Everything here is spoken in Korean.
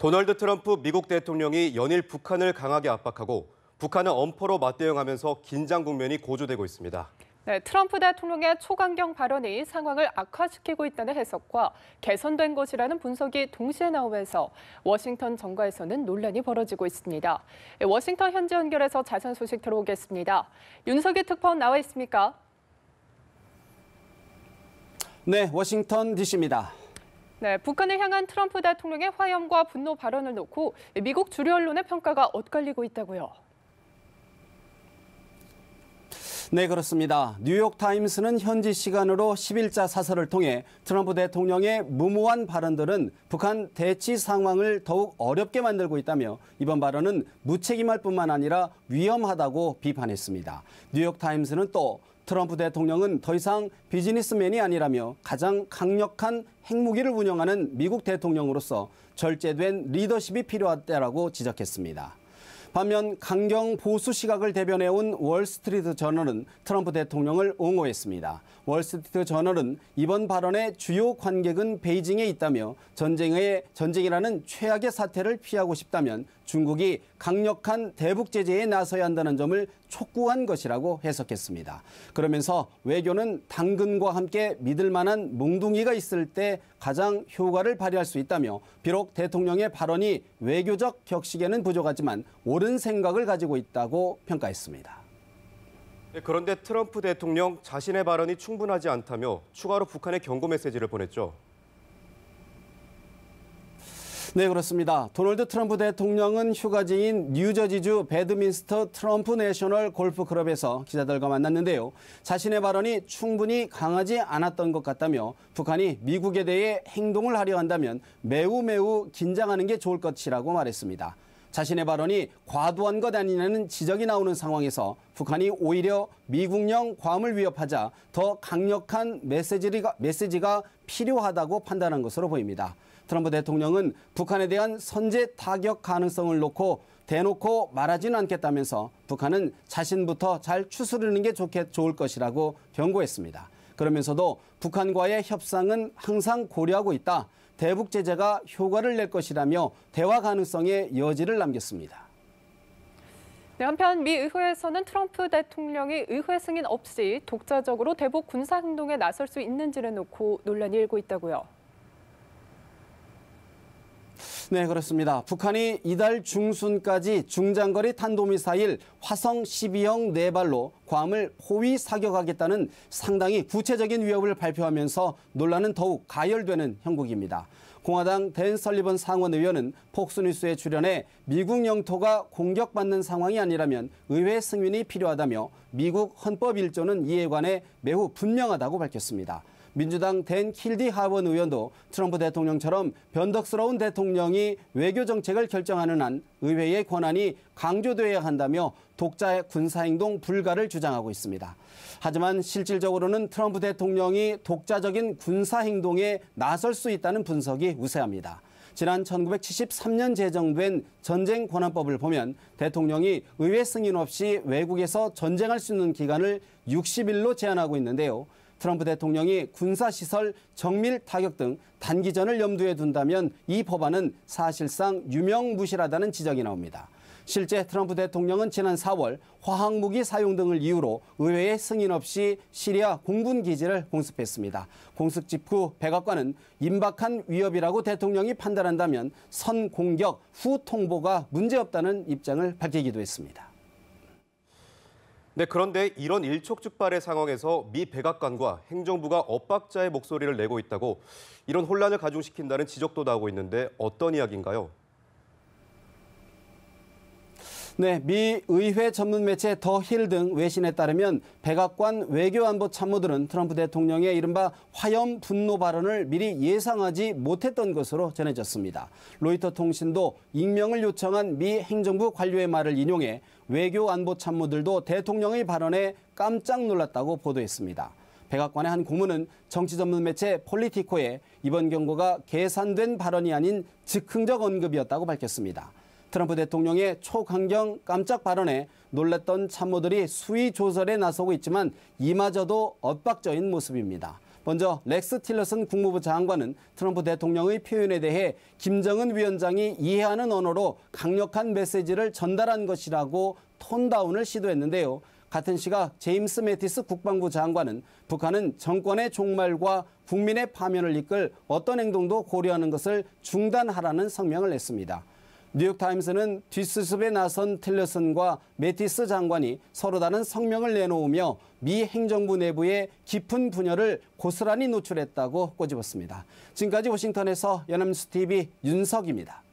도널드 트럼프 미국 대통령이 연일 북한을 강하게 압박하고 북한은 엄포로 맞대응하면서 긴장 국면이 고조되고 있습니다. 네, 트럼프 대통령의 초강경 발언이 상황을 악화시키고 있다는 해석과 개선된 것이라는 분석이 동시에 나오면서 워싱턴 정가에서는 논란이 벌어지고 있습니다. 워싱턴 현지 연결해서 자세한 소식 들어오겠습니다. 윤석희 특파원 나와 있습니까? 네, 워싱턴 DC입니다. 네, 북한을 향한 트럼프 대통령의 화염과 분노 발언을 놓고 미국 주류 언론의 평가가 엇갈리고 있다고요. 네, 그렇습니다. 뉴욕타임스는 현지 시간으로 10일자 사설을 통해 트럼프 대통령의 무모한 발언들은 북한 대치 상황을 더욱 어렵게 만들고 있다며 이번 발언은 무책임할 뿐만 아니라 위험하다고 비판했습니다. 뉴욕타임스는 또 트럼프 대통령은 더 이상 비즈니스맨이 아니라며 가장 강력한 핵무기를 운영하는 미국 대통령으로서 절제된 리더십이 필요하다라고 지적했습니다. 반면 강경 보수 시각을 대변해온 월스트리트 저널은 트럼프 대통령을 옹호했습니다. 월스트리트 저널은 이번 발언의 주요 관객은 베이징에 있다며 전쟁이라는 최악의 사태를 피하고 싶다면 중국이 강력한 대북 제재에 나서야 한다는 점을 촉구한 것이라고 해석했습니다. 그러면서 외교는 당근과 함께 믿을 만한 몽둥이가 있을 때 가장 효과를 발휘할 수 있다며 비록 대통령의 발언이 외교적 격식에는 부족하지만 옳은 생각을 가지고 있다고 평가했습니다. 그런데 트럼프 대통령 자신의 발언이 충분하지 않다며 추가로 북한에 경고 메시지를 보냈죠. 네, 그렇습니다. 도널드 트럼프 대통령은 휴가지인 뉴저지주 배드민스터 트럼프 내셔널 골프 클럽에서 기자들과 만났는데요. 자신의 발언이 충분히 강하지 않았던 것 같다며 북한이 미국에 대해 행동을 하려 한다면 매우 긴장하는 게 좋을 것이라고 말했습니다. 자신의 발언이 과도한 것 아니냐는 지적이 나오는 상황에서 북한이 오히려 미국령 괌을 위협하자 더 강력한 메시지가 필요하다고 판단한 것으로 보입니다. 트럼프 대통령은 북한에 대한 선제 타격 가능성을 놓고 대놓고 말하지는 않겠다면서 북한은 자신부터 잘 추스르는 게 좋을 것이라고 경고했습니다. 그러면서도 북한과의 협상은 항상 고려하고 있다. 대북 제재가 효과를 낼 것이라며 대화 가능성의 여지를 남겼습니다. 네, 한편 미 의회에서는 트럼프 대통령이 의회 승인 없이 독자적으로 대북 군사 행동에 나설 수 있는지를 놓고 논란이 일고 있다고요. 네, 그렇습니다. 북한이 이달 중순까지 중장거리 탄도미사일 화성 12형 4발로 괌을 포위 사격하겠다는 상당히 구체적인 위협을 발표하면서 논란은 더욱 가열되는 형국입니다. 공화당 댄 설리번 상원의원은 폭스뉴스에 출연해 미국 영토가 공격받는 상황이 아니라면 의회 승인이 필요하다며 미국 헌법 1조는 이에 관해 매우 분명하다고 밝혔습니다. 민주당 댄 킬디 하원 의원도 트럼프 대통령처럼 변덕스러운 대통령이 외교 정책을 결정하는 한 의회의 권한이 강조되어야 한다며 독자 군사행동 불가를 주장하고 있습니다. 하지만 실질적으로는 트럼프 대통령이 독자적인 군사행동에 나설 수 있다는 분석이 우세합니다. 지난 1973년 제정된 전쟁권한법을 보면 대통령이 의회 승인 없이 외국에서 전쟁할 수 있는 기간을 60일로 제한하고 있는데요. 트럼프 대통령이 군사시설 정밀 타격 등 단기전을 염두에 둔다면 이 법안은 사실상 유명무실하다는 지적이 나옵니다. 실제 트럼프 대통령은 지난 4월 화학무기 사용 등을 이유로 의회의 승인 없이 시리아 공군기지를 공습했습니다. 공습 직후 백악관은 임박한 위협이라고 대통령이 판단한다면 선공격 후 통보가 문제없다는 입장을 밝히기도 했습니다. 네, 그런데 이런 일촉즉발의 상황에서 미 백악관과 행정부가 엇박자의 목소리를 내고 있다고 이런 혼란을 가중시킨다는 지적도 나오고 있는데 어떤 이야기인가요? 네, 미 의회 전문 매체 더 힐 등 외신에 따르면 백악관 외교안보 참모들은 트럼프 대통령의 이른바 화염 분노 발언을 미리 예상하지 못했던 것으로 전해졌습니다. 로이터 통신도 익명을 요청한 미 행정부 관료의 말을 인용해 외교안보 참모들도 대통령의 발언에 깜짝 놀랐다고 보도했습니다. 백악관의 한 고문은 정치 전문 매체 폴리티코에 이번 경고가 계산된 발언이 아닌 즉흥적 언급이었다고 밝혔습니다. 트럼프 대통령의 초강경 깜짝 발언에 놀랐던 참모들이 수위 조절에 나서고 있지만 이마저도 엇박자인 모습입니다. 먼저 렉스 틸러슨 국무부 장관은 트럼프 대통령의 표현에 대해 김정은 위원장이 이해하는 언어로 강력한 메시지를 전달한 것이라고 톤다운을 시도했는데요. 같은 시각 제임스 매티스 국방부 장관은 북한은 정권의 종말과 국민의 파면을 이끌 어떤 행동도 고려하는 것을 중단하라는 성명을 냈습니다. 뉴욕타임스는 뒷수습에 나선 틸러슨과 매티스 장관이 서로 다른 성명을 내놓으며 미 행정부 내부의 깊은 분열을 고스란히 노출했다고 꼬집었습니다. 지금까지 워싱턴에서 연합뉴스TV 윤석입니다.